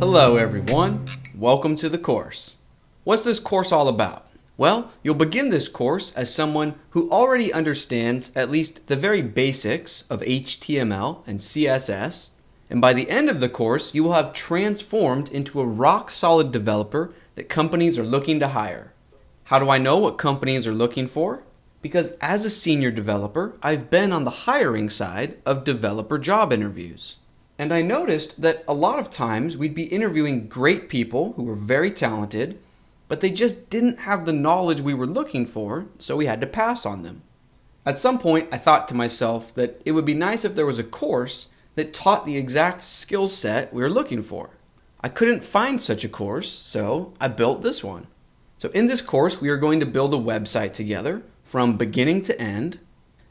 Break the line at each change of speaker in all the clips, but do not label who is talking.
Hello everyone, welcome to the course. What's this course all about? Well, you'll begin this course as someone who already understands at least the very basics of HTML and CSS, and by the end of the course you will have transformed into a rock-solid developer that companies are looking to hire. How do I know what companies are looking for? Because as a senior developer, I've been on the hiring side of developer job interviews. And I noticed that a lot of times we'd be interviewing great people who were very talented, but they just didn't have the knowledge we were looking for, so we had to pass on them. At some point, I thought to myself that it would be nice if there was a course that taught the exact skill set we were looking for. I couldn't find such a course, so I built this one. So in this course, we are going to build a website together from beginning to end,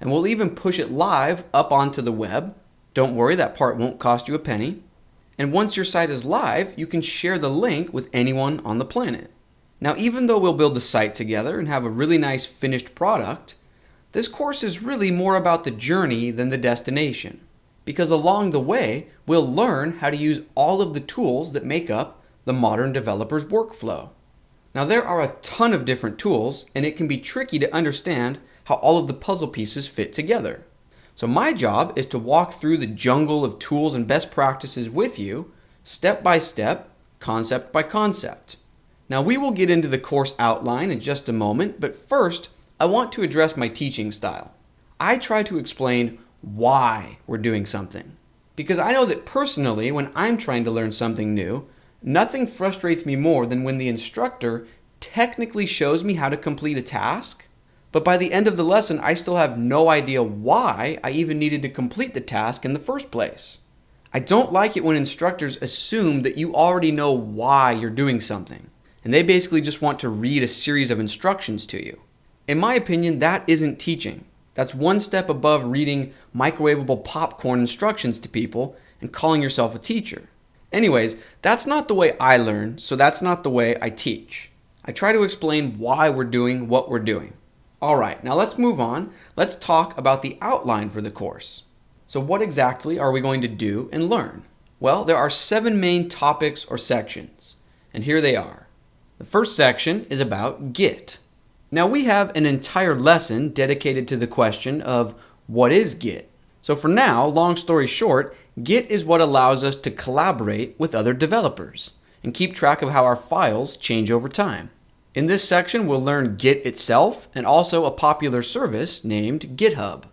and we'll even push it live up onto the web. Don't worry, that part won't cost you a penny. And once your site is live, you can share the link with anyone on the planet. Now, even though we'll build the site together and have a really nice finished product, this course is really more about the journey than the destination. Because along the way, we'll learn how to use all of the tools that make up the modern developer's workflow. Now, there are a ton of different tools, and it can be tricky to understand how all of the puzzle pieces fit together. So my job is to walk through the jungle of tools and best practices with you, step by step, concept by concept. Now we will get into the course outline in just a moment, but first I want to address my teaching style. I try to explain why we're doing something. Because I know that personally, when I'm trying to learn something new, nothing frustrates me more than when the instructor technically shows me how to complete a task, but by the end of the lesson, I still have no idea why I even needed to complete the task in the first place. I don't like it when instructors assume that you already know why you're doing something, and they basically just want to read a series of instructions to you. In my opinion, that isn't teaching. That's one step above reading microwavable popcorn instructions to people and calling yourself a teacher. Anyways, that's not the way I learn, so that's not the way I teach. I try to explain why we're doing what we're doing. Alright, now let's move on. Let's talk about the outline for the course. So what exactly are we going to do and learn? Well, there are 7 main topics or sections, and here they are. The first section is about Git. Now we have an entire lesson dedicated to the question of what is Git. So for now, long story short, Git is what allows us to collaborate with other developers and keep track of how our files change over time. In this section, we'll learn Git itself and also a popular service named GitHub.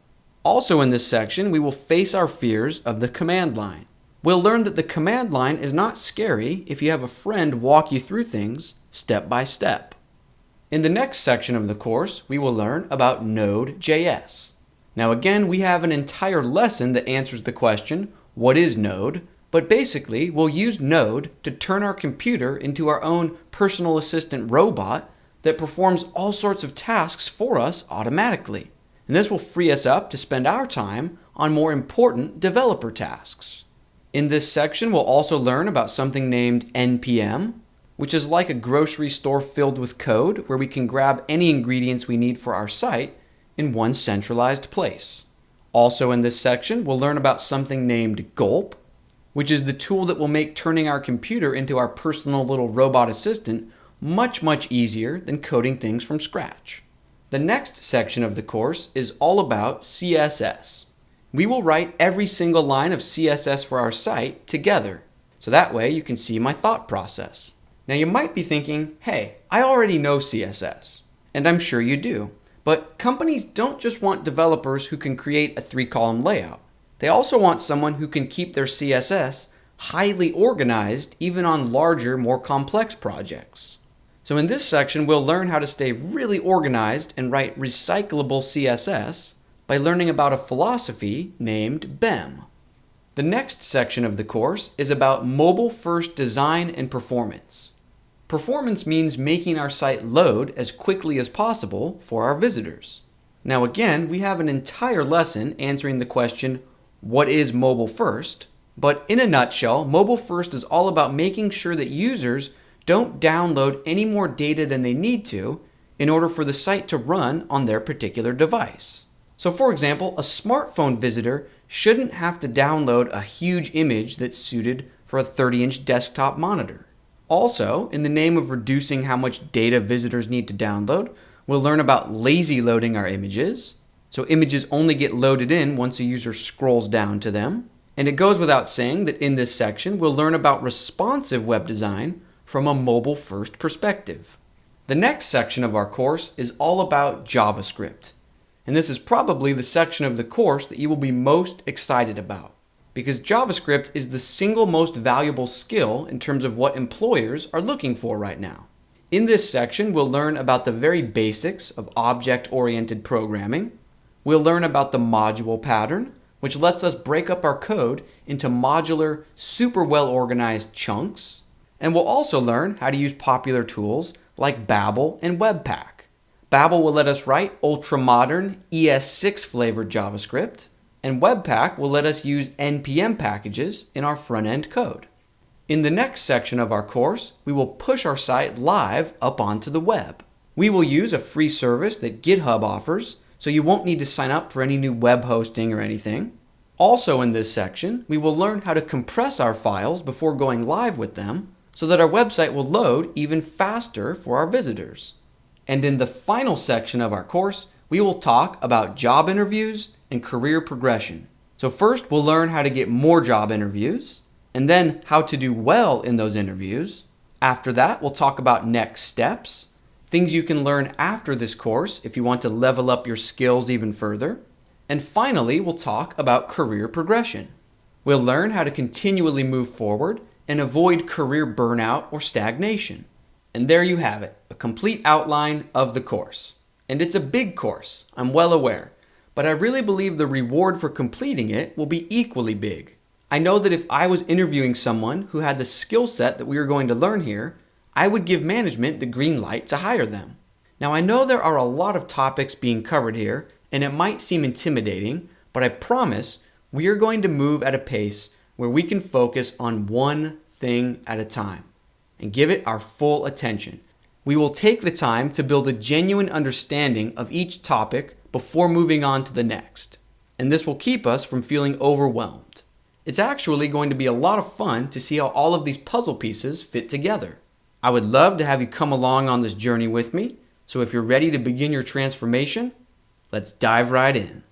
Also in this section, we will face our fears of the command line. We'll learn that the command line is not scary if you have a friend walk you through things step by step. In the next section of the course, we will learn about Node.js. Now again, we have an entire lesson that answers the question, what is Node? But basically, we'll use Node to turn our computer into our own personal assistant robot that performs all sorts of tasks for us automatically. And this will free us up to spend our time on more important developer tasks. In this section, we'll also learn about something named NPM, which is like a grocery store filled with code where we can grab any ingredients we need for our site in one centralized place. Also in this section, we'll learn about something named Gulp, which is the tool that will make turning our computer into our personal little robot assistant much easier than coding things from scratch. The next section of the course is all about CSS. We will write every single line of CSS for our site together, so that way you can see my thought process. Now you might be thinking, hey, I already know CSS, and I'm sure you do, but companies don't just want developers who can create a 3-column layout. They also want someone who can keep their CSS highly organized even on larger, more complex projects. So in this section, we'll learn how to stay really organized and write recyclable CSS by learning about a philosophy named BEM. The next section of the course is about mobile-first design and performance. Performance means making our site load as quickly as possible for our visitors. Now again, we have an entire lesson answering the question, what is mobile first? But in a nutshell, mobile first is all about making sure that users don't download any more data than they need to in order for the site to run on their particular device. So for example, a smartphone visitor shouldn't have to download a huge image that's suited for a 30-inch desktop monitor. Also, in the name of reducing how much data visitors need to download, we'll learn about lazy loading our images. So images only get loaded in once a user scrolls down to them. And it goes without saying that in this section, we'll learn about responsive web design from a mobile-first perspective. The next section of our course is all about JavaScript. And this is probably the section of the course that you will be most excited about, because JavaScript is the single most valuable skill in terms of what employers are looking for right now. In this section, we'll learn about the very basics of object-oriented programming. We'll learn about the module pattern, which lets us break up our code into modular, super well-organized chunks. And we'll also learn how to use popular tools like Babel and Webpack. Babel will let us write ultra-modern ES6 flavored JavaScript, and Webpack will let us use NPM packages in our front-end code. In the next section of our course, we will push our site live up onto the web. We will use a free service that GitHub offers, so you won't need to sign up for any new web hosting or anything. Also in this section, we will learn how to compress our files before going live with them, so that our website will load even faster for our visitors. And in the final section of our course, we will talk about job interviews and career progression. So first, we'll learn how to get more job interviews, and then how to do well in those interviews. After that, we'll talk about next steps, things you can learn after this course if you want to level up your skills even further. And finally, we'll talk about career progression. We'll learn how to continually move forward and avoid career burnout or stagnation. And there you have it, a complete outline of the course. And it's a big course, I'm well aware, but I really believe the reward for completing it will be equally big. I know that if I was interviewing someone who had the skill set that we are going to learn here, I would give management the green light to hire them. Now I know there are a lot of topics being covered here, and it might seem intimidating, but I promise we are going to move at a pace where we can focus on one thing at a time and give it our full attention. We will take the time to build a genuine understanding of each topic before moving on to the next, and this will keep us from feeling overwhelmed. It's actually going to be a lot of fun to see how all of these puzzle pieces fit together. I would love to have you come along on this journey with me, so if you're ready to begin your transformation, let's dive right in.